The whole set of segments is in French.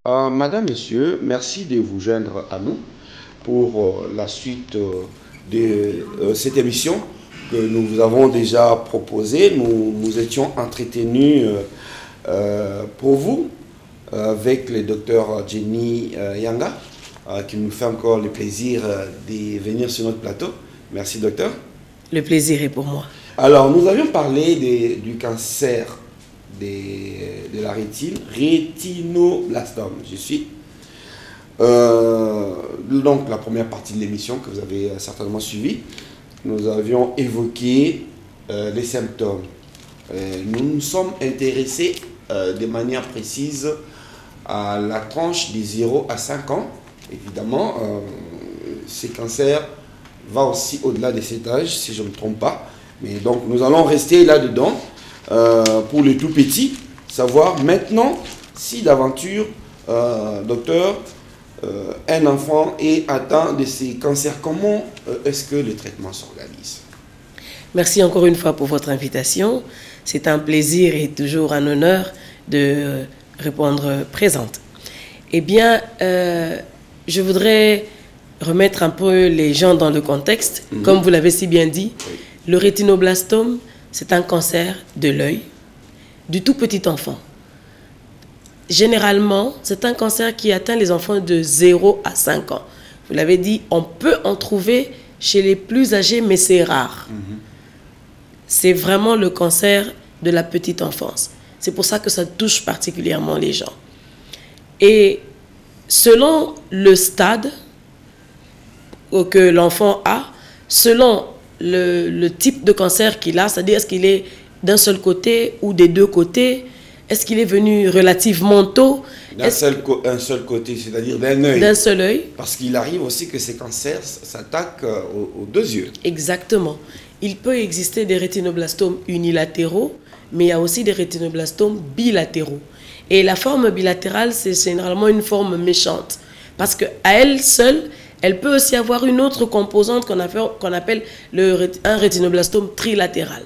Madame, Monsieur, merci de vous joindre à nous pour la suite de cette émission que nous vous avons déjà proposée. Nous nous étions entretenus pour vous avec le docteur Jenny Yanga, qui nous fait encore le plaisir de venir sur notre plateau. Merci, docteur. Le plaisir est pour moi. Alors, nous avions parlé du cancer de la rétine, rétinoblastome. Je suis. Donc, la première partie de l'émission que vous avez certainement suivie, nous avions évoqué les symptômes. Nous nous sommes intéressés de manière précise à la tranche de 0 à 5 ans. Évidemment, ces cancers vont aussi au-delà de cet âge, si je ne me trompe pas. Mais donc, nous allons rester là-dedans. Pour les tout petits, savoir maintenant si d'aventure, docteur, un enfant est atteint de ces cancers, comment est-ce que le traitement s'organise? Merci encore une fois pour votre invitation. C'est un plaisir et toujours un honneur de répondre présente. Eh bien, je voudrais remettre un peu les gens dans le contexte. Comme vous l'avez si bien dit, le rétinoblastome, c'est un cancer de l'œil du tout petit enfant. Généralement, c'est un cancer qui atteint les enfants de 0 à 5 ans. Vous l'avez dit, on peut en trouver chez les plus âgés, mais c'est rare. C'est vraiment le cancer de la petite enfance. C'est pour ça que ça touche particulièrement les gens. Et selon le stade que l'enfant a, selon le type de cancer qu'il a, c'est-à-dire est-ce qu'il est d'un seul côté ou des deux côtés, est-ce qu'il est venu relativement tôt, un seul côté, c'est-à-dire d'un œil. D'un seul œil. Parce qu'il arrive aussi que ces cancers s'attaquent aux deux yeux. Exactement. Il peut exister des rétinoblastomes unilatéraux, mais il y a aussi des rétinoblastomes bilatéraux. Et la forme bilatérale, c'est généralement une forme méchante. Parce qu'à elle seule, elle peut aussi avoir une autre composante qu'on appelle un rétinoblastome trilatéral.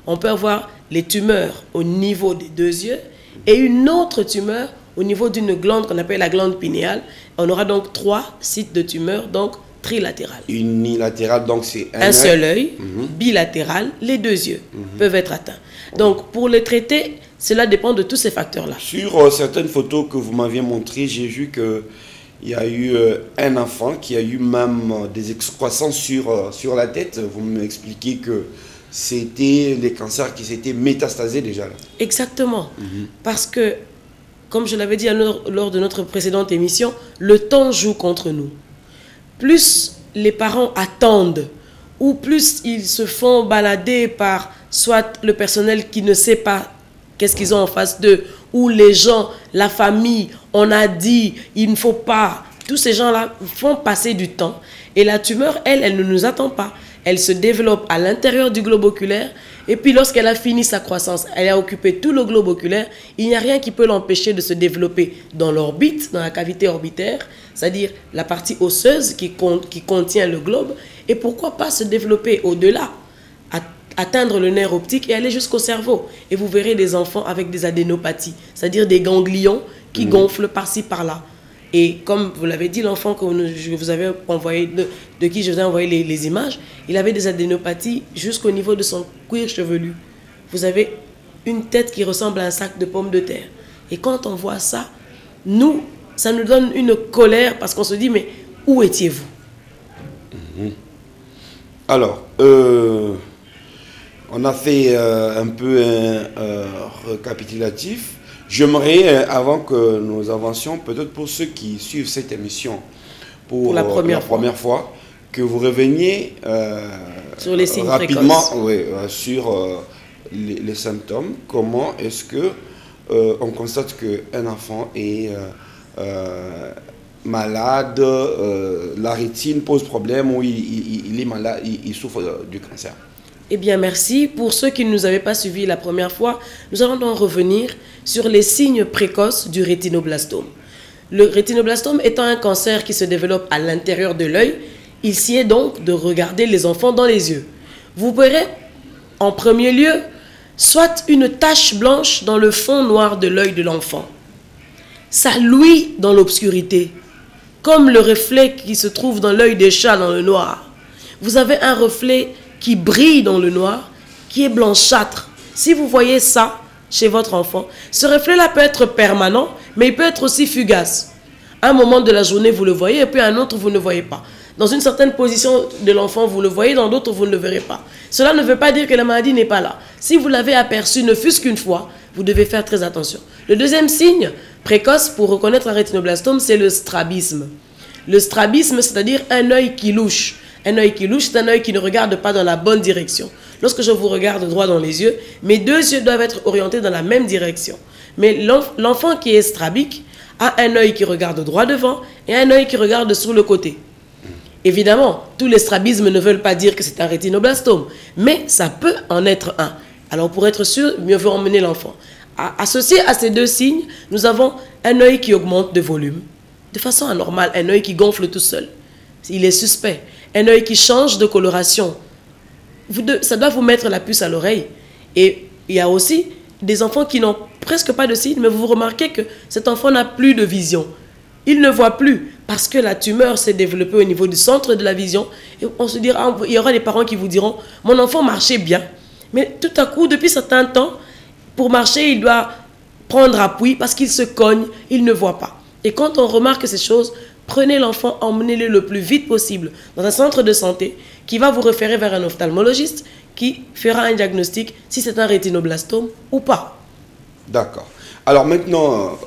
On peut avoir les tumeurs au niveau des deux yeux et une autre tumeur au niveau d'une glande qu'on appelle la glande pinéale. On aura donc 3 sites de tumeurs, donc trilatérales. Unilatéral, donc c'est un seul œil. Bilatéral, les deux yeux peuvent être atteints. Donc pour les traiter, cela dépend de tous ces facteurs-là. Sur certaines photos que vous m'aviez montrées, j'ai vu que il y a eu un enfant qui a eu même des excroissances sur la tête. Vous m'expliquez que c'était les cancers qui s'étaient métastasés déjà là. Exactement. Parce que, comme je l'avais dit lors de notre précédente émission, le temps joue contre nous. Plus les parents attendent, ou plus ils se font balader par soit le personnel qui ne sait pas qu'est-ce qu'ils ont en face d'eux, ou les gens, la famille, on a dit, il ne faut pas. Tous ces gens-là font passer du temps. Et la tumeur, elle ne nous attend pas. Elle se développe à l'intérieur du globe oculaire. Et puis lorsqu'elle a fini sa croissance, elle a occupé tout le globe oculaire. Il n'y a rien qui peut l'empêcher de se développer dans l'orbite, dans la cavité orbitaire, c'est-à-dire la partie osseuse qui contient le globe. Et pourquoi pas se développer au-delà, atteindre le nerf optique et aller jusqu'au cerveau. Et vous verrez des enfants avec des adénopathies, c'est-à-dire des ganglions qui gonflent par-ci, par-là. Et comme vous l'avez dit, l'enfant que je vous avais envoyé, de qui je vous ai envoyé les images, il avait des adénopathies jusqu'au niveau de son cuir chevelu. Vous avez une tête qui ressemble à un sac de pommes de terre. Et quand on voit ça, ça nous donne une colère parce qu'on se dit, mais où étiez-vous? Alors, on a fait un peu un récapitulatif. J'aimerais, avant que nous avancions, peut-être pour ceux qui suivent cette émission pour la première fois, que vous reveniez sur les signes rapidement sur les symptômes. Comment est-ce que on constate qu'un enfant est malade, la rétine pose problème ou il est malade, il souffre du cancer? Eh bien, merci. Pour ceux qui ne nous avaient pas suivis la première fois, nous allons donc revenir sur les signes précoces du rétinoblastome. Le rétinoblastome étant un cancer qui se développe à l'intérieur de l'œil, il s'y est donc de regarder les enfants dans les yeux. Vous verrez, en premier lieu, soit une tache blanche dans le fond noir de l'œil de l'enfant. ça luit dans l'obscurité. Comme le reflet qui se trouve dans l'œil des chats dans le noir. Vous avez un reflet qui brille dans le noir, qui est blanchâtre. Si vous voyez ça chez votre enfant, ce reflet-là peut être permanent, mais il peut être aussi fugace. À un moment de la journée, vous le voyez, et puis à un autre, vous ne le voyez pas. Dans une certaine position de l'enfant, vous le voyez, dans d'autres, vous ne le verrez pas. Cela ne veut pas dire que la maladie n'est pas là. Si vous l'avez aperçu, ne fût-ce qu'une fois, vous devez faire très attention. Le deuxième signe précoce pour reconnaître un rétinoblastome, c'est le strabisme. Le strabisme, c'est-à-dire un œil qui louche. Un œil qui louche, c'est un œil qui ne regarde pas dans la bonne direction. Lorsque je vous regarde droit dans les yeux, mes deux yeux doivent être orientés dans la même direction. Mais l'enfant qui est strabique a un œil qui regarde droit devant et un œil qui regarde sur le côté. Évidemment, tous les strabismes ne veulent pas dire que c'est un rétinoblastome, mais ça peut en être un. Alors pour être sûr, mieux vaut emmener l'enfant. Associé à ces deux signes, nous avons un œil qui augmente de volume, de façon anormale, un œil qui gonfle tout seul. Il est suspect. Un œil qui change de coloration. Ça doit vous mettre la puce à l'oreille. Et il y a aussi des enfants qui n'ont presque pas de signes, mais vous remarquez que cet enfant n'a plus de vision. Il ne voit plus parce que la tumeur s'est développée au niveau du centre de la vision. Et on se dira, il y aura des parents qui vous diront, mon enfant marchait bien. Mais tout à coup, depuis certain temps, pour marcher, il doit prendre appui parce qu'il se cogne, il ne voit pas. Et quand on remarque ces choses, prenez l'enfant, emmenez-le le plus vite possible dans un centre de santé qui va vous référer vers un ophtalmologiste qui fera un diagnostic si c'est un rétinoblastome ou pas. D'accord. Alors maintenant,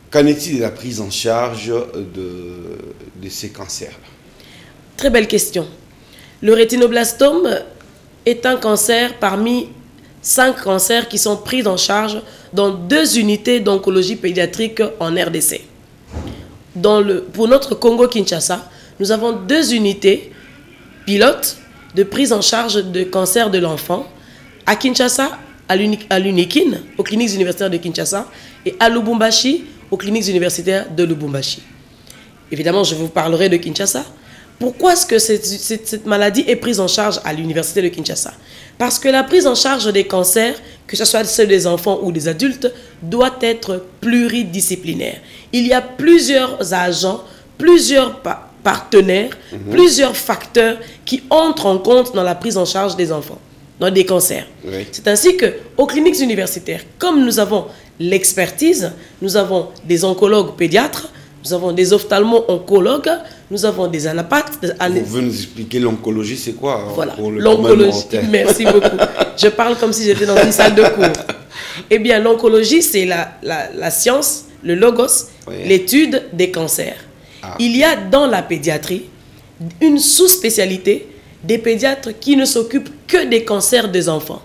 qu'en est-il de la prise en charge de ces cancers? Très belle question. Le rétinoblastome est un cancer parmi 5 cancers qui sont pris en charge dans 2 unités d'oncologie pédiatrique en RDC. Pour notre Congo-Kinshasa, nous avons 2 unités pilotes de prise en charge de cancer de l'enfant. À Kinshasa, à l'UNIKIN, aux cliniques universitaires de Kinshasa, et à Lubumbashi, aux cliniques universitaires de Lubumbashi. Évidemment, je vous parlerai de Kinshasa. Pourquoi est-ce que cette maladie est prise en charge à l'université de Kinshasa? Parce que la prise en charge des cancers, que ce soit ceux des enfants ou des adultes, doit être pluridisciplinaire. Il y a plusieurs agents, plusieurs partenaires, plusieurs facteurs qui entrent en compte dans la prise en charge des enfants, dans des cancers. Oui. C'est ainsi qu'aux cliniques universitaires, comme nous avons l'expertise, nous avons des oncologues pédiatres, nous avons des ophtalmo-oncologues, nous avons des anapathes. Vous pouvez nous expliquer l'oncologie, c'est quoi? Voilà, l'oncologie, merci beaucoup. Je parle comme si j'étais dans une salle de cours. Eh bien, l'oncologie, c'est la science, le logos, oui, l'étude des cancers. Ah. Il y a dans la pédiatrie une sous-spécialité des pédiatres qui ne s'occupent que des cancers des enfants.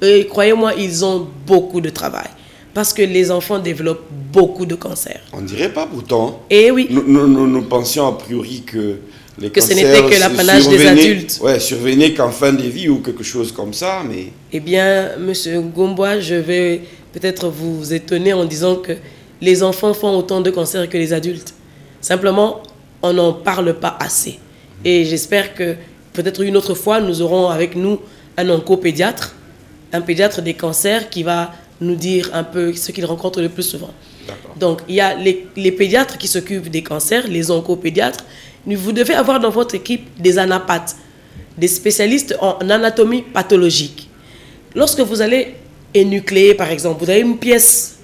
Et croyez-moi, ils ont beaucoup de travail. Parce que les enfants développent beaucoup de cancers. On ne dirait pas pourtant. Eh oui. Nous pensions a priori que les cancers... ce n'était que l'apanage des adultes. Ouais, survenaient qu'en fin de vie ou quelque chose comme ça, mais... Eh bien, monsieur Gombois, je vais peut-être vous étonner en disant que les enfants font autant de cancers que les adultes. Simplement, on n'en parle pas assez. Et j'espère que peut-être une autre fois, nous aurons avec nous un oncopédiatre, un pédiatre des cancers qui va nous dire un peu ce qu'ils rencontrent le plus souvent. Donc, il y a les pédiatres qui s'occupent des cancers, les oncopédiatres. Vous devez avoir dans votre équipe des anapathes, des spécialistes en anatomie pathologique. Lorsque vous allez énucléer, par exemple, vous avez une pièce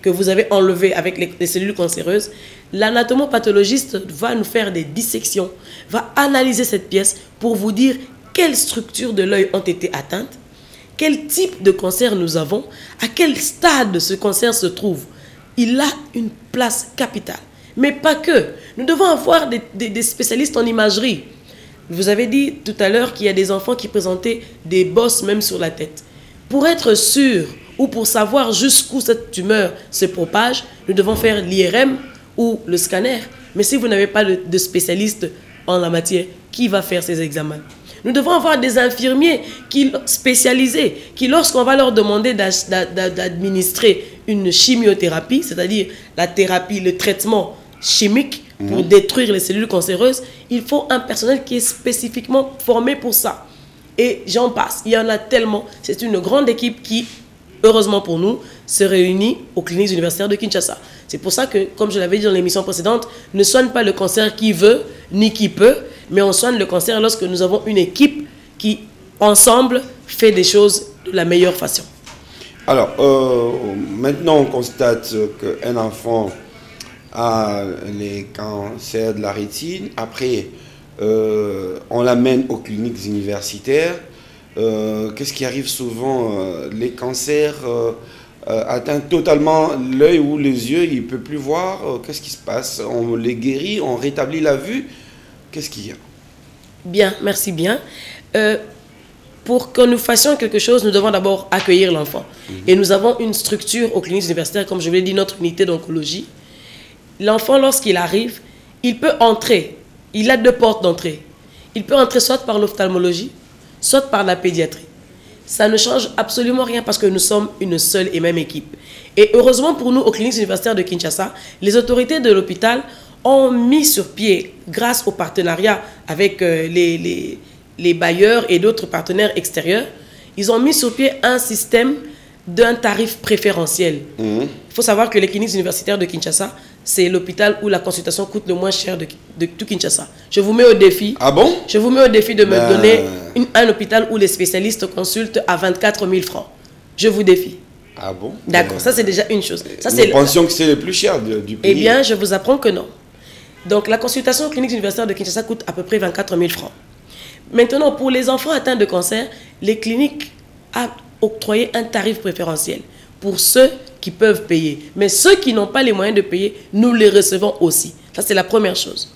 que vous avez enlevée avec les cellules cancéreuses, l'anatomopathologiste va nous faire des dissections, va analyser cette pièce pour vous dire quelles structures de l'œil ont été atteintes, quel type de cancer nous avons, à quel stade ce cancer se trouve. Il a une place capitale. Mais pas que. Nous devons avoir des spécialistes en imagerie. Vous avez dit tout à l'heure qu'il y a des enfants qui présentaient des bosses même sur la tête. Pour être sûr ou pour savoir jusqu'où cette tumeur se propage, nous devons faire l'IRM ou le scanner. Mais si vous n'avez pas de spécialiste en la matière, qui va faire ces examens? Nous devons avoir des infirmiers spécialisés qui, lorsqu'on va leur demander d'administrer une chimiothérapie, c'est-à-dire la thérapie, le traitement chimique pour détruire les cellules cancéreuses, il faut un personnel qui est spécifiquement formé pour ça. Et j'en passe. Il y en a tellement. C'est une grande équipe qui heureusement pour nous, se réunit aux cliniques universitaires de Kinshasa. C'est pour ça que, comme je l'avais dit dans l'émission précédente, ne soigne pas le cancer qui veut ni qui peut, mais on soigne le cancer lorsque nous avons une équipe qui, ensemble, fait des choses de la meilleure façon. Alors, maintenant on constate qu'un enfant a les cancers de la rétine. Après, on l'amène aux cliniques universitaires. Qu'est-ce qui arrive souvent? Les cancers atteignent totalement l'œil ou les yeux, il ne peut plus voir. Qu'est-ce qui se passe? On les guérit, on rétablit la vue. Qu'est-ce qu'il y a? Bien, merci bien. Pour que nous fassions quelque chose, nous devons d'abord accueillir l'enfant. Et nous avons une structure aux cliniques universitaires, comme je vous l'ai dit, notre unité d'oncologie. L'enfant, lorsqu'il arrive, il peut entrer. Il a 2 portes d'entrée. Il peut entrer soit par l'ophtalmologie, soit par la pédiatrie. Ça ne change absolument rien parce que nous sommes une seule et même équipe. Et heureusement pour nous, aux cliniques universitaires de Kinshasa, les autorités de l'hôpital ont mis sur pied, grâce au partenariat avec les bailleurs et d'autres partenaires extérieurs, ils ont mis sur pied un système d'un tarif préférentiel. Il faut savoir que les cliniques universitaires de Kinshasa, c'est l'hôpital où la consultation coûte le moins cher de tout Kinshasa. Je vous mets au défi. Ah bon? Je vous mets au défi de me donner un hôpital où les spécialistes consultent à 24 000 francs. Je vous défie. Ah bon? D'accord, ça c'est déjà une chose. Nous pensions que c'est le plus cher du pays. Eh bien, je vous apprends que non. Donc, la consultation aux cliniques universitaires de Kinshasa coûte à peu près 24 000 francs. Maintenant, pour les enfants atteints de cancer, les cliniques ont octroyé un tarif préférentiel pour ceux qui peuvent payer. Mais ceux qui n'ont pas les moyens de payer, nous les recevons aussi. Ça, c'est la première chose.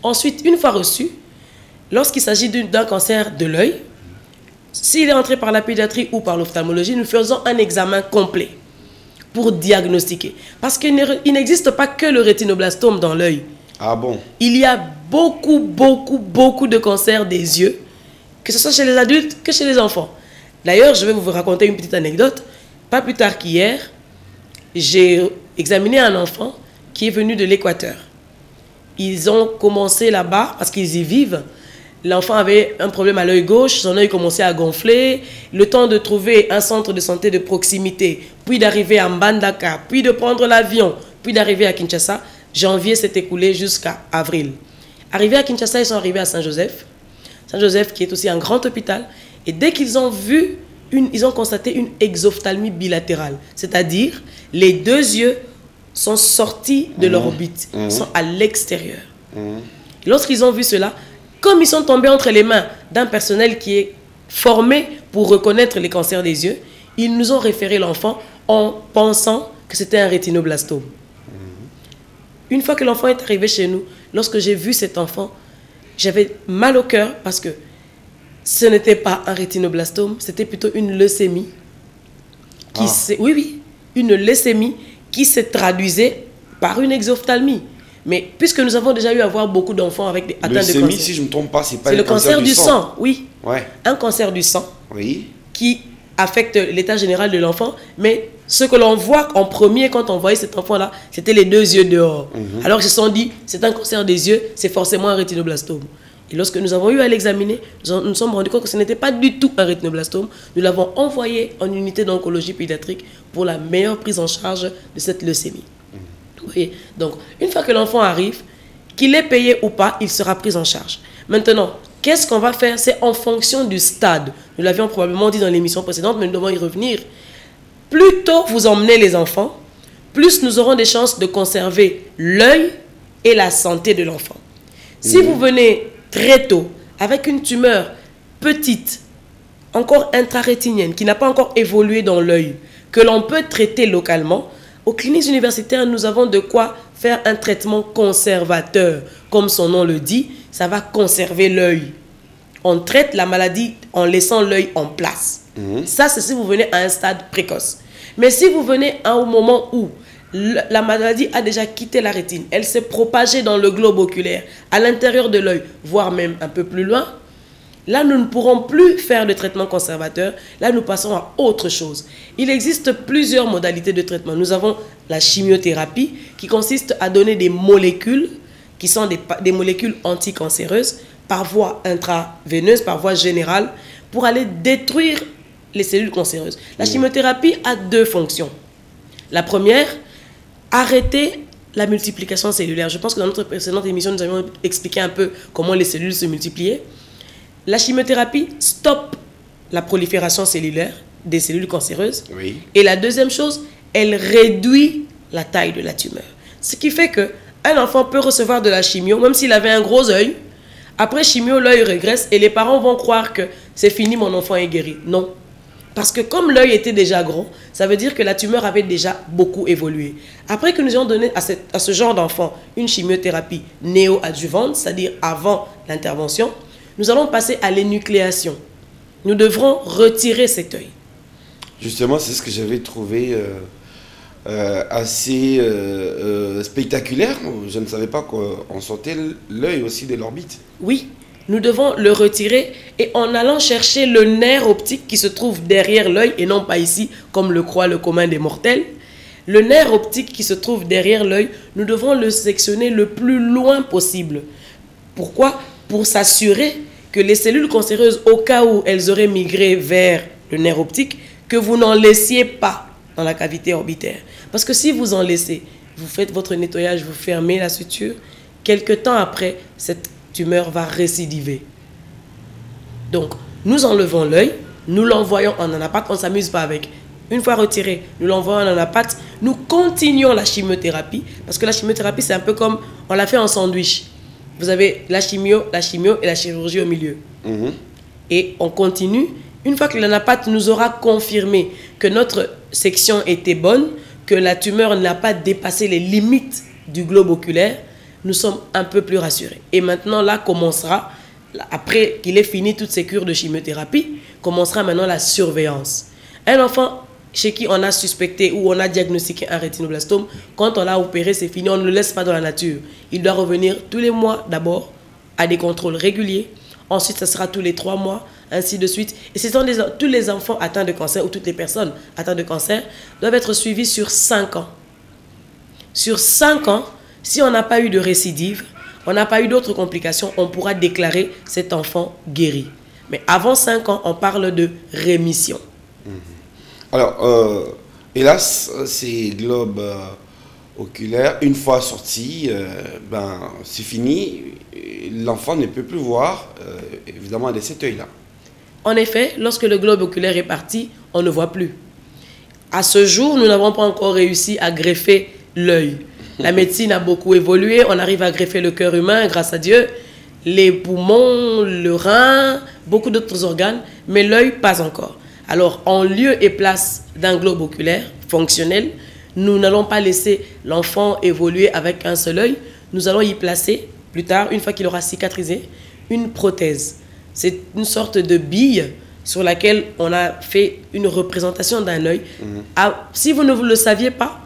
Ensuite, une fois reçu, lorsqu'il s'agit d'un cancer de l'œil, s'il est entré par la pédiatrie ou par l'ophtalmologie, nous faisons un examen complet pour diagnostiquer. Parce qu'il n'existe pas que le rétinoblastome dans l'œil. Ah bon? Il y a beaucoup de cancers des yeux, que ce soit chez les adultes que chez les enfants. D'ailleurs, je vais vous raconter une petite anecdote. Pas plus tard qu'hier, j'ai examiné un enfant qui est venu de l'Équateur. Ils ont commencé là-bas, parce qu'ils y vivent. L'enfant avait un problème à l'œil gauche, son œil commençait à gonfler. Le temps de trouver un centre de santé de proximité, puis d'arriver à Mbandaka, puis de prendre l'avion, puis d'arriver à Kinshasa, janvier s'est écoulé jusqu'à avril. Arrivés à Kinshasa, ils sont arrivés à Saint-Joseph. Saint-Joseph qui est aussi un grand hôpital. Et dès qu'ils ont vu, ils ont constaté une exophtalmie bilatérale. C'est-à-dire, les 2 yeux sont sortis de leur orbite, sont à l'extérieur. Lorsqu'ils ont vu cela, comme ils sont tombés entre les mains d'un personnel qui est formé pour reconnaître les cancers des yeux, ils nous ont référé l'enfant en pensant que c'était un rétinoblastome. Une fois que l'enfant est arrivé chez nous, lorsque j'ai vu cet enfant, j'avais mal au cœur parce que ce n'était pas un rétinoblastome, c'était plutôt une leucémie. Oui, une leucémie qui se traduisait par une exophtalmie. Mais puisque nous avons déjà eu à voir beaucoup d'enfants avec des atteintes de cancer. Si je ne me trompe pas, c'est pas le cancer du sang. Oui. Ouais. Un cancer du sang. Oui. Qui affecte l'état général de l'enfant, mais ce que l'on voit en premier quand on voyait cet enfant-là, c'était les 2 yeux dehors. Alors ils se sont dit, c'est un cancer des yeux, c'est forcément un rétinoblastome. Et lorsque nous avons eu à l'examiner, nous nous sommes rendus compte que ce n'était pas du tout un rétinoblastome. Nous l'avons envoyé en unité d'oncologie pédiatrique pour la meilleure prise en charge de cette leucémie. Vous voyez? Donc, une fois que l'enfant arrive, qu'il est payé ou pas, il sera pris en charge. Maintenant, qu'est-ce qu'on va faire? C'est en fonction du stade. Nous l'avions probablement dit dans l'émission précédente, mais nous devons y revenir. Plus tôt vous emmenez les enfants, plus nous aurons des chances de conserver l'œil et la santé de l'enfant. Si vous venez très tôt, avec une tumeur petite, encore intrarétinienne, qui n'a pas encore évolué dans l'œil, que l'on peut traiter localement, aux cliniques universitaires, nous avons de quoi faire un traitement conservateur. Comme son nom le dit, ça va conserver l'œil. On traite la maladie en laissant l'œil en place. Ça, c'est si vous venez à un stade précoce. Mais si vous venez à un moment où la maladie a déjà quitté la rétine, elle s'est propagée dans le globe oculaire, à l'intérieur de l'œil, voire même un peu plus loin, là, nous ne pourrons plus faire de traitement conservateur. Là, nous passons à autre chose. Il existe plusieurs modalités de traitement. Nous avons la chimiothérapie qui consiste à donner des molécules qui sont des molécules anticancéreuses par voie intraveineuse, par voie générale, pour aller détruire les cellules cancéreuses. La chimiothérapie a deux fonctions. La première, arrêter la multiplication cellulaire. Je pense que dans notre précédente émission, nous avions expliqué un peu comment les cellules se multipliaient. La chimiothérapie stoppe la prolifération cellulaire des cellules cancéreuses. Oui. Et la deuxième chose, elle réduit la taille de la tumeur. Ce qui fait qu'un enfant peut recevoir de la chimio, même s'il avait un gros œil. Après chimio, l'œil régresse et les parents vont croire que c'est fini, mon enfant est guéri. Non. Parce que comme l'œil était déjà gros, ça veut dire que la tumeur avait déjà beaucoup évolué. Après que nous ayons donné à ce genre d'enfant une chimiothérapie néo-adjuvante, c'est-à-dire avant l'intervention, nous allons passer à l'énucléation. Nous devrons retirer cet œil. Justement, c'est ce que j'avais trouvé assez spectaculaire. Je ne savais pas qu'on sortait l'œil aussi de l'orbite. Oui, nous devons le retirer et en allant chercher le nerf optique qui se trouve derrière l'œil et non pas ici, comme le croit le commun des mortels. Le nerf optique qui se trouve derrière l'œil, nous devons le sectionner le plus loin possible. Pourquoi? Pour s'assurer que les cellules cancéreuses, au cas où elles auraient migré vers le nerf optique, que vous n'en laissiez pas dans la cavité orbitaire. Parce que si vous en laissez, vous faites votre nettoyage, vous fermez la suture, quelque temps après, cette tumeur va récidiver. Donc, nous enlevons l'œil, nous l'envoyons en anapathe, on ne s'amuse pas avec. Une fois retiré, nous l'envoyons en anapathe, nous continuons la chimiothérapie, parce que la chimiothérapie, c'est un peu comme, on l'a fait en sandwich. Vous avez la chimio et la chirurgie au milieu. Et on continue. Une fois que l'anapathe nous aura confirmé que notre section était bonne, que la tumeur n'a pas dépassé les limites du globe oculaire, nous sommes un peu plus rassurés. Et maintenant, là commencera, après qu'il ait fini toutes ces cures de chimiothérapie, commencera maintenant la surveillance. Un enfant chez qui on a suspecté ou on a diagnostiqué un rétinoblastome, quand on l'a opéré, c'est fini, on ne le laisse pas dans la nature. Il doit revenir tous les mois d'abord à des contrôles réguliers. Ensuite, ça sera tous les 3 mois, ainsi de suite. Et tous les enfants atteints de cancer ou toutes les personnes atteintes de cancer doivent être suivis sur 5 ans. Sur 5 ans, si on n'a pas eu de récidive, on n'a pas eu d'autres complications, on pourra déclarer cet enfant guéri. Mais avant 5 ans, on parle de rémission. Alors, hélas, ces globes oculaires, une fois sortis, c'est fini. L'enfant ne peut plus voir, évidemment, de cet œil-là. En effet, lorsque le globe oculaire est parti, on ne voit plus. À ce jour, nous n'avons pas encore réussi à greffer l'œil. La médecine a beaucoup évolué, on arrive à greffer le cœur humain, grâce à Dieu, les poumons, le rein, beaucoup d'autres organes, mais l'œil, pas encore. Alors, en lieu et place d'un globe oculaire fonctionnel, nous n'allons pas laisser l'enfant évoluer avec un seul œil. Nous allons y placer, plus tard, une fois qu'il aura cicatrisé, une prothèse. C'est une sorte de bille sur laquelle on a fait une représentation d'un œil. Si vous ne le saviez pas,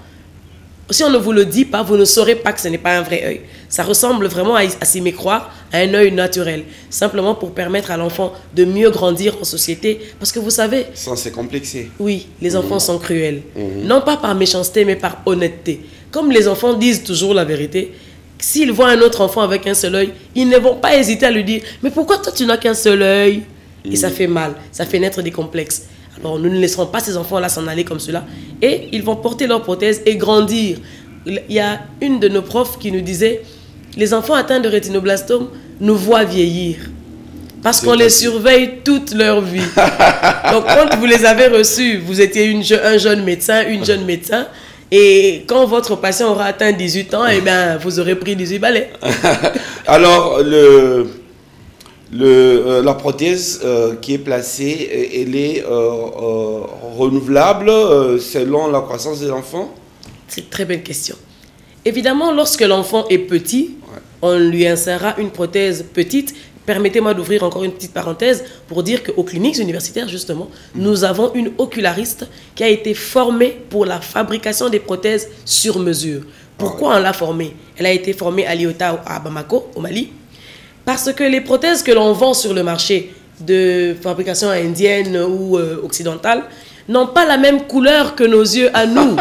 si on ne vous le dit pas, vous ne saurez pas que ce n'est pas un vrai œil. Ça ressemble vraiment à s'y mécroire à un œil naturel. Simplement pour permettre à l'enfant de mieux grandir en société. Parce que vous savez... Sans se complexer. Oui, les enfants sont cruels. Non pas par méchanceté, mais par honnêteté. Comme les enfants disent toujours la vérité, s'ils voient un autre enfant avec un seul œil, ils ne vont pas hésiter à lui dire « Mais pourquoi toi tu n'as qu'un seul œil ?» Et ça fait mal, ça fait naître des complexes. Alors nous ne laisserons pas ces enfants-là s'en aller comme cela. Et ils vont porter leur prothèse et grandir. Il y a une de nos profs qui nous disait « Les enfants atteints de rétinoblastome nous voient vieillir. Parce qu'on les surveille toute leur vie. » Donc quand vous les avez reçus, vous étiez un jeune médecin, une jeune médecin. Et quand votre patient aura atteint 18 ans, eh bien, vous aurez pris 18 balais. Alors, la prothèse qui est placée, elle est renouvelable selon la croissance de l'enfant? C'est une très belle question. Évidemment, lorsque l'enfant est petit, on lui insérera une prothèse petite. Permettez-moi d'ouvrir encore une petite parenthèse pour dire qu'aux cliniques universitaires, justement, nous avons une oculariste qui a été formée pour la fabrication des prothèses sur mesure. Pourquoi on l'a formée? Elle a été formée à l'IOTA à Bamako, au Mali. Parce que les prothèses que l'on vend sur le marché de fabrication indienne ou occidentale n'ont pas la même couleur que nos yeux à nous.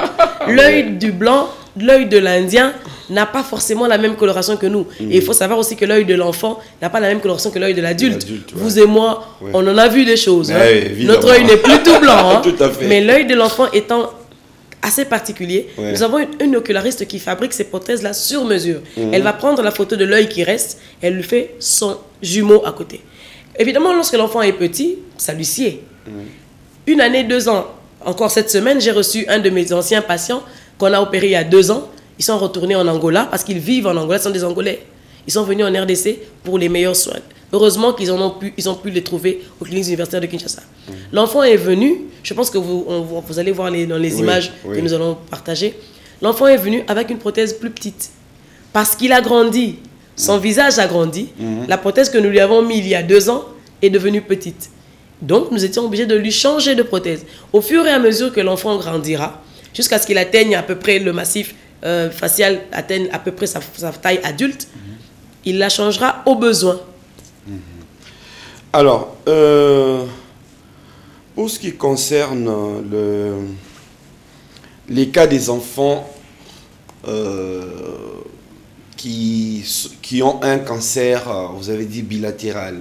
L'œil du blanc l'œil de l'Indien n'a pas forcément la même coloration que nous. Et il faut savoir aussi que l'œil de l'enfant n'a pas la même coloration que l'œil de l'adulte. Vous et moi, on en a vu des choses. Hein. Notre œil n'est plus tout blanc. Hein. Tout à fait. Mais l'œil de l'enfant étant assez particulier, nous avons une oculariste qui fabrique ces prothèses-là sur mesure. Elle va prendre la photo de l'œil qui reste, elle lui fait son jumeau à côté. Évidemment, lorsque l'enfant est petit, ça lui sied. 1 année, 2 ans, encore cette semaine, j'ai reçu un de mes anciens patients qu'on a opéré il y a 2 ans. Ils sont retournés en Angola parce qu'ils vivent en Angola, ils sont des Angolais. Ils sont venus en RDC pour les meilleurs soins. Heureusement qu'ils ont pu les trouver aux cliniques universitaires de Kinshasa. L'enfant est venu, je pense que vous allez voir dans les images que nous allons partager. L'enfant est venu avec une prothèse plus petite parce qu'il a grandi. Son visage a grandi. La prothèse que nous lui avons mise il y a 2 ans est devenue petite. Donc, nous étions obligés de lui changer de prothèse. Au fur et à mesure que l'enfant grandira, jusqu'à ce qu'il atteigne à peu près le massif facial, atteigne à peu près sa taille adulte, il la changera au besoin. Alors, pour ce qui concerne les cas des enfants qui ont un cancer, vous avez dit bilatéral,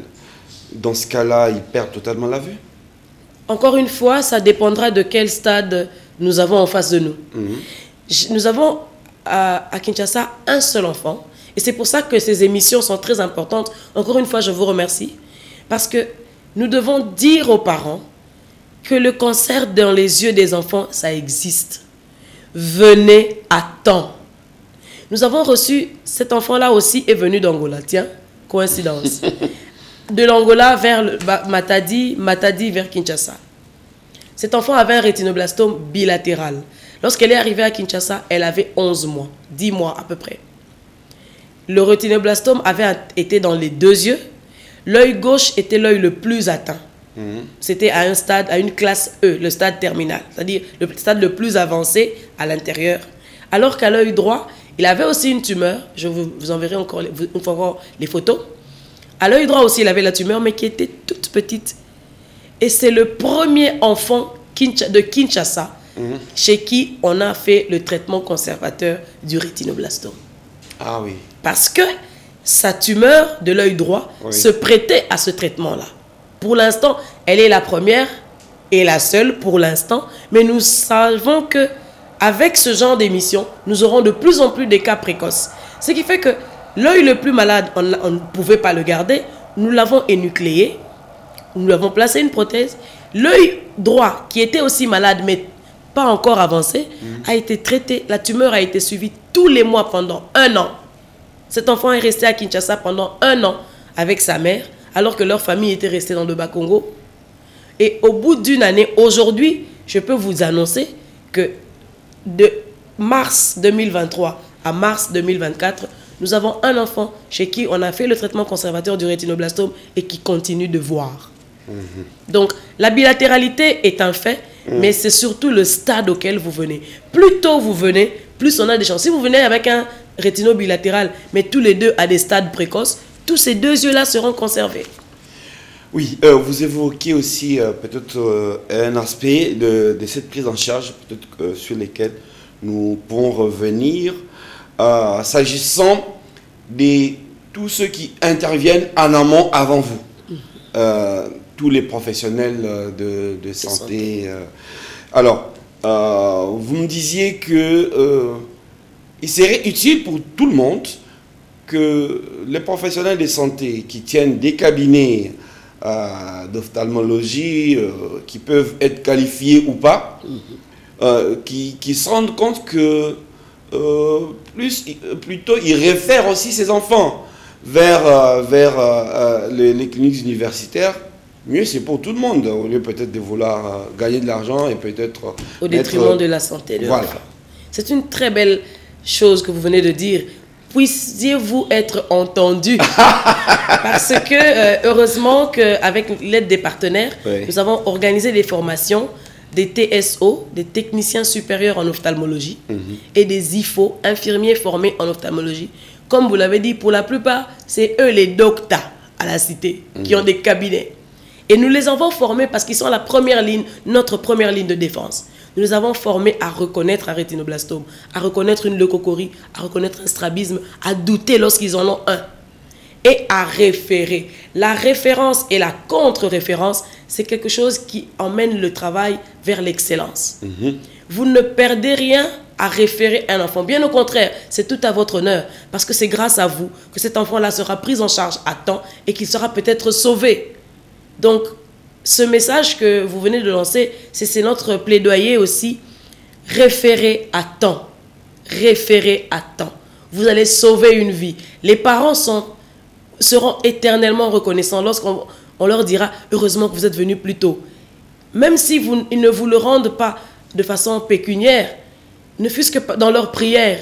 dans ce cas-là, ils perdent totalement la vue? Encore une fois, ça dépendra de quel stade nous avons en face de nous. Nous avons à Kinshasa un seul enfant. Et c'est pour ça que ces émissions sont très importantes. Encore une fois, je vous remercie. Parce que nous devons dire aux parents que le cancer dans les yeux des enfants, ça existe. Venez à temps. Nous avons reçu, cet enfant-là aussi est venu d'Angola. Tiens, coïncidence. De l'Angola vers Matadi vers Kinshasa. Cet enfant avait un rétinoblastome bilatéral. Lorsqu'elle est arrivée à Kinshasa, elle avait 11 mois, 10 mois à peu près. Le rétinoblastome avait été dans les 2 yeux. L'œil gauche était l'œil le plus atteint. C'était à un stade, à une classe E, le stade terminal, c'est-à-dire le stade le plus avancé à l'intérieur. Alors qu'à l'œil droit, il avait aussi une tumeur. Je vous enverrai encore une fois les photos. À l'œil droit aussi, il avait la tumeur, mais qui était toute petite. Et c'est le premier enfant de Kinshasa chez qui on a fait le traitement conservateur du rétinoblastome. Ah oui. Parce que sa tumeur de l'œil droit se prêtait à ce traitement-là. Pour l'instant, elle est la première et la seule pour l'instant. Mais nous savons que avec ce genre d'émission, nous aurons de plus en plus de cas précoces. Ce qui fait que l'œil le plus malade, on ne pouvait pas le garder. Nous l'avons énucléé. Nous lui avons placé une prothèse. L'œil droit, qui était aussi malade, mais pas encore avancé, a été traité. La tumeur a été suivie tous les mois pendant 1 an. Cet enfant est resté à Kinshasa pendant 1 an avec sa mère, alors que leur famille était restée dans le Bas-Congo. Et au bout d'1 année, aujourd'hui, je peux vous annoncer que de mars 2023 à mars 2024, nous avons un enfant chez qui on a fait le traitement conservateur du rétinoblastome et qui continue de voir. Donc, la bilatéralité est un fait, mais c'est surtout le stade auquel vous venez. Plus tôt vous venez, plus on a des chances. Si vous venez avec un rétino bilatéral, mais tous les deux à des stades précoces, tous ces 2 yeux-là seront conservés. Oui, vous évoquez aussi peut-être un aspect de cette prise en charge, peut-être sur lesquels nous pourrons revenir, s'agissant de tous ceux qui interviennent en amont avant vous. Tous les professionnels de santé. Alors, vous me disiez que il serait utile pour tout le monde que les professionnels de santé qui tiennent des cabinets d'ophtalmologie, qui peuvent être qualifiés ou pas, qui se rendent compte que plutôt ils réfèrent aussi ces enfants vers les cliniques universitaires. Mieux c'est pour tout le monde, au lieu peut-être de vouloir gagner de l'argent et peut-être au détriment de la santé de l'enfant. C'est une très belle chose que vous venez de dire. Puissiez-vous être entendu. Parce que heureusement qu'avec l'aide des partenaires, nous avons organisé des formations des TSO, des techniciens supérieurs en ophtalmologie, et des IFO, infirmiers formés en ophtalmologie. Comme vous l'avez dit, pour la plupart, c'est eux les docteurs à la cité qui ont des cabinets. Et nous les avons formés parce qu'ils sont la première ligne, notre première ligne de défense. Nous les avons formés à reconnaître un rétinoblastome, à reconnaître une leucocorie, à reconnaître un strabisme, à douter lorsqu'ils en ont un et à référer. La référence et la contre-référence, c'est quelque chose qui emmène le travail vers l'excellence. Vous ne perdez rien à référer un enfant. Bien au contraire, c'est tout à votre honneur parce que c'est grâce à vous que cet enfant-là sera pris en charge à temps et qu'il sera peut-être sauvé. Donc, ce message que vous venez de lancer, c'est notre plaidoyer aussi. Référez à temps. Référez à temps. Vous allez sauver une vie. Les parents seront éternellement reconnaissants lorsqu'on leur dira « Heureusement que vous êtes venu plus tôt ». Même si ils ne vous le rendent pas de façon pécuniaire, ne fût-ce que dans leur prière,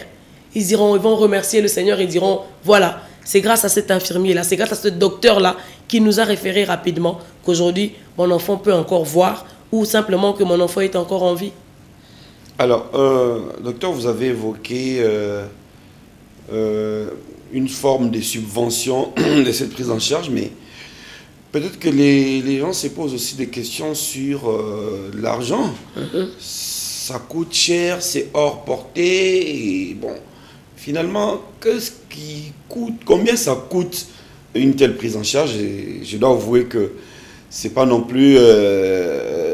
ils vont remercier le Seigneur et diront « Voilà, c'est grâce à cet infirmier-là, c'est grâce à ce docteur-là qui nous a référé rapidement qu'aujourd'hui, mon enfant peut encore voir ou simplement que mon enfant est encore en vie. » Alors, docteur, vous avez évoqué une forme de subvention de cette prise en charge, mais peut-être que les gens se posent aussi des questions sur l'argent. Ça coûte cher, c'est hors portée, et bon, finalement, qu'est-ce qui coûte, combien ça coûte une telle prise en charge? Et je dois avouer que c'est pas non plus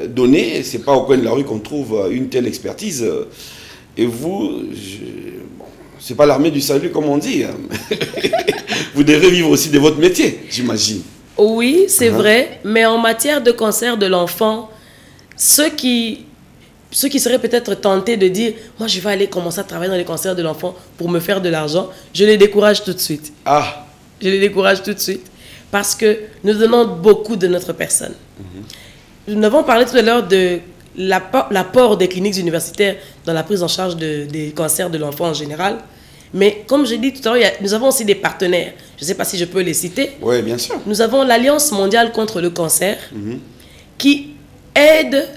donné, c'est pas au coin de la rue qu'on trouve une telle expertise. Et vous, bon, c'est pas l'armée du salut comme on dit. Vous devez vivre aussi de votre métier, j'imagine. Oui, c'est vrai, mais en matière de cancer de l'enfant, ceux qui seraient peut-être tentés de dire « Moi, je vais aller commencer à travailler dans les cancers de l'enfant pour me faire de l'argent », je les décourage tout de suite. Ah. Je les décourage tout de suite. Parce que nous donnons beaucoup de notre personne. Nous avons parlé tout à l'heure de l'apport des cliniques universitaires dans la prise en charge des cancers de l'enfant en général. Mais comme j'ai dit tout à l'heure, nous avons aussi des partenaires. Je ne sais pas si je peux les citer. Oui, bien sûr. Nous avons l'Alliance mondiale contre le cancer qui aide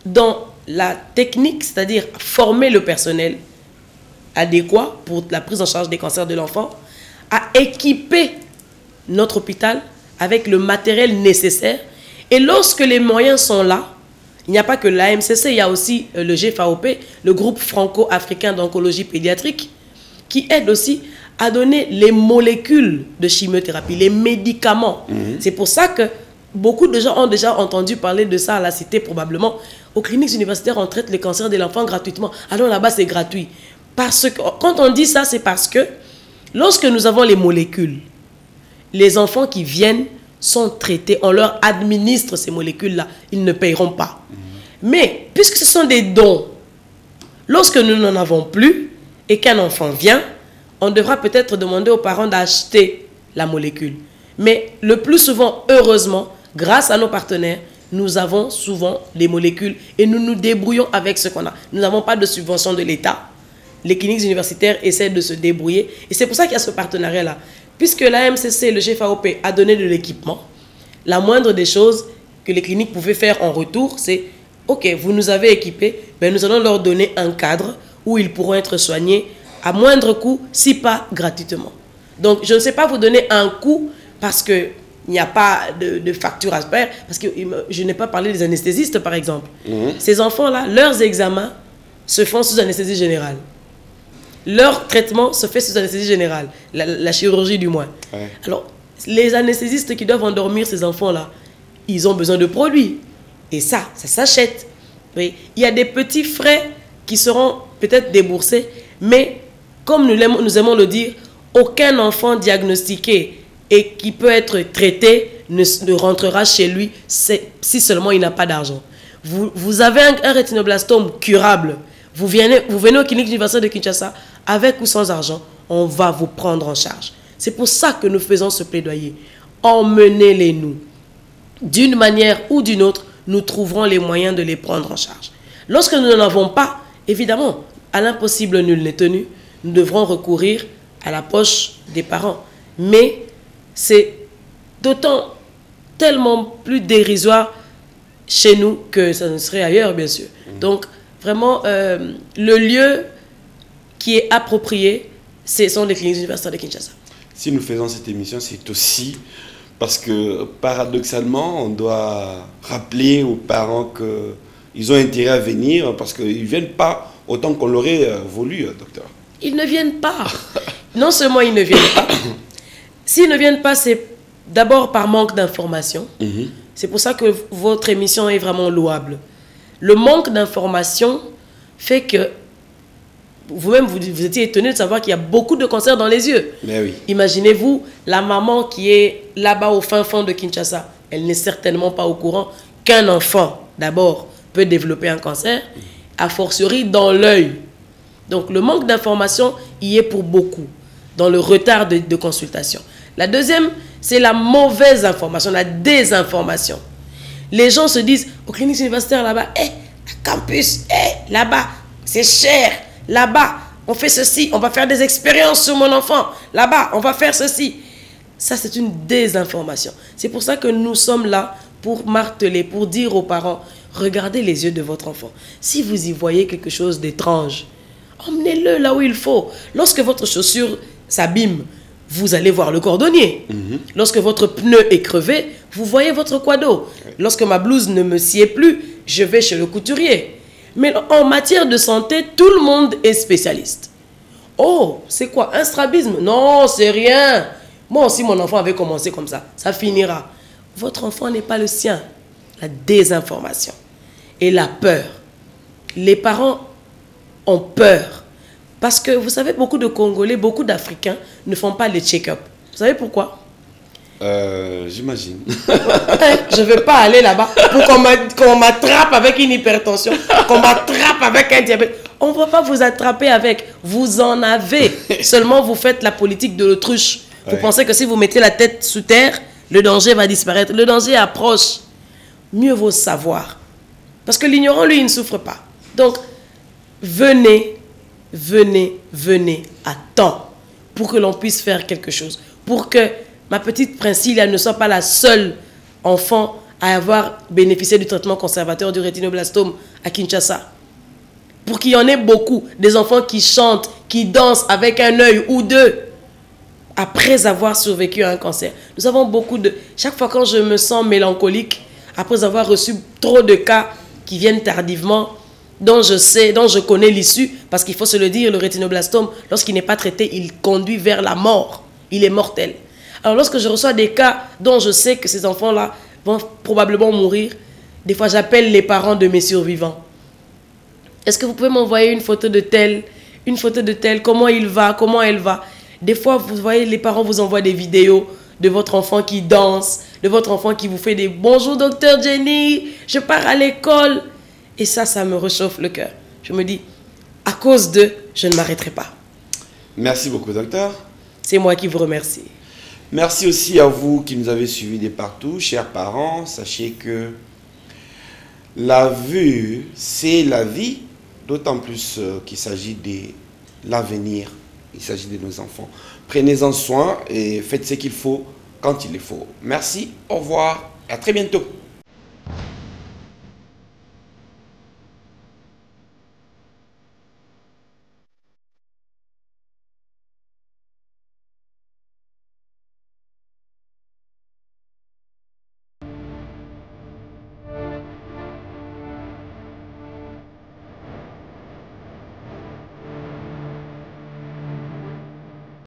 dans la technique, c'est-à-dire former le personnel adéquat pour la prise en charge des cancers de l'enfant, à équiper notre hôpital avec le matériel nécessaire. Et lorsque les moyens sont là, il n'y a pas que l'AMCC, il y a aussi le GFAOP, le groupe franco-africain d'oncologie pédiatrique, qui aide aussi à donner les molécules de chimiothérapie, les médicaments. C'est pour ça que beaucoup de gens ont déjà entendu parler de ça à la cité probablement. Aux cliniques universitaires, on traite les cancers de l'enfant gratuitement. Alors là-bas, c'est gratuit. Parce que, quand on dit ça, c'est parce que lorsque nous avons les molécules, les enfants qui viennent sont traités, on leur administre ces molécules-là, ils ne paieront pas. Mais, puisque ce sont des dons, lorsque nous n'en avons plus et qu'un enfant vient, on devra peut-être demander aux parents d'acheter la molécule. Mais le plus souvent, heureusement, grâce à nos partenaires, nous avons souvent les molécules et nous nous débrouillons avec ce qu'on a. Nous n'avons pas de subvention de l'État. Les cliniques universitaires essaient de se débrouiller. Et c'est pour ça qu'il y a ce partenariat-là. Puisque l'AMCC, le GFAOP, a donné de l'équipement, la moindre des choses que les cliniques pouvaient faire en retour, c'est « Ok, vous nous avez équipés, mais nous allons leur donner un cadre où ils pourront être soignés à moindre coût, si pas gratuitement. » Donc, je ne sais pas vous donner un coût parce qu'il n'y a pas de facture à faire, parce que je n'ai pas parlé des anesthésistes, par exemple. Ces enfants-là, leurs examens se font sous anesthésie générale. Leur traitement se fait sous anesthésie générale, la chirurgie du moins. Ouais. Alors, les anesthésistes qui doivent endormir ces enfants-là, ils ont besoin de produits. Et ça s'achète. Oui. Il y a des petits frais qui seront peut-être déboursés, mais comme nous aimons le dire, aucun enfant diagnostiqué et qui peut être traité ne rentrera chez lui si seulement il n'a pas d'argent. Vous avez un rétinoblastome curable. Vous venez aux cliniques universitaires de Kinshasa, avec ou sans argent, on va vous prendre en charge. C'est pour ça que nous faisons ce plaidoyer. Emmenez-les nous. D'une manière ou d'une autre, nous trouverons les moyens de les prendre en charge. Lorsque nous n'en avons pas, évidemment, à l'impossible nul n'est tenu, nous devrons recourir à la poche des parents. Mais c'est tellement plus dérisoire chez nous que ça ne serait ailleurs, bien sûr. Donc, vraiment, le lieu qui est approprié, ce sont les cliniques universitaires de Kinshasa. Si nous faisons cette émission, c'est aussi parce que, paradoxalement, on doit rappeler aux parents ils ont intérêt à venir parce qu'ils ne viennent pas autant qu'on l'aurait voulu, docteur. Ils ne viennent pas. Non seulement ils ne viennent pas. S'ils ne viennent pas, c'est d'abord par manque d'information. C'est pour ça que votre émission est vraiment louable. Le manque d'information fait que vous-même, vous étiez étonné de savoir qu'il y a beaucoup de cancers dans les yeux. Mais oui. Imaginez-vous la maman qui est là-bas au fin fond de Kinshasa. Elle n'est certainement pas au courant qu'un enfant, d'abord, peut développer un cancer, a fortiori dans l'œil. Donc le manque d'information y est pour beaucoup, dans le retard de consultation. La deuxième, c'est la mauvaise information, la désinformation. Les gens se disent, aux cliniques universitaires là-bas, campus, là-bas, c'est cher. Là-bas, on fait ceci, on va faire des expériences sur mon enfant. Là-bas, on va faire ceci. Ça, c'est une désinformation. C'est pour ça que nous sommes là pour marteler, pour dire aux parents, regardez les yeux de votre enfant. Si vous y voyez quelque chose d'étrange, emmenez-le là où il faut. Lorsque votre chaussure s'abîme, vous allez voir le cordonnier. Lorsque votre pneu est crevé, vous voyez votre quado. Lorsque ma blouse ne me sied plus, je vais chez le couturier. Mais en matière de santé, tout le monde est spécialiste. Oh, c'est quoi? Un strabisme? Non, c'est rien. Moi aussi, mon enfant avait commencé comme ça. Ça finira. Votre enfant n'est pas le sien. La désinformation et la peur. Les parents ont peur. Parce que, vous savez, beaucoup de Congolais, beaucoup d'Africains ne font pas les check-up. Vous savez pourquoi? J'imagine. Je ne veux pas aller là-bas pour qu'on m'attrape avec une hypertension, qu'on m'attrape avec un diabète. On ne va pas vous attraper avec. Vous en avez. Seulement, vous faites la politique de l'autruche. Vous pensez que si vous mettez la tête sous terre, le danger va disparaître. Le danger approche. Mieux vaut savoir. Parce que l'ignorant, lui, il ne souffre pas. Donc, venez à temps pour que l'on puisse faire quelque chose. Pour que ma petite Princilia ne soit pas la seule enfant à avoir bénéficié du traitement conservateur du rétinoblastome à Kinshasa. Pour qu'il y en ait beaucoup, des enfants qui chantent, qui dansent avec un œil ou deux, après avoir survécu à un cancer. Nous avons beaucoup de... Chaque fois quand je me sens mélancolique, après avoir reçu trop de cas qui viennent tardivement, dont je connais l'issue, parce qu'il faut se le dire, le rétinoblastome, lorsqu'il n'est pas traité, il conduit vers la mort. Il est mortel. Alors lorsque je reçois des cas dont je sais que ces enfants-là vont probablement mourir, des fois j'appelle les parents de mes survivants. Est-ce que vous pouvez m'envoyer une photo de tel, comment il va, comment elle va? Des fois, vous voyez, les parents vous envoient des vidéos de votre enfant qui danse, de votre enfant qui vous fait des « Bonjour docteur Jenny, je pars à l'école ». Et ça me réchauffe le cœur. Je me dis, à cause d'eux, je ne m'arrêterai pas. Merci beaucoup, docteur. C'est moi qui vous remercie. Merci aussi à vous qui nous avez suivis de partout, chers parents. Sachez que la vue, c'est la vie, d'autant plus qu'il s'agit de l'avenir. Il s'agit de nos enfants. Prenez-en soin et faites ce qu'il faut quand il le faut. Merci, au revoir, à très bientôt.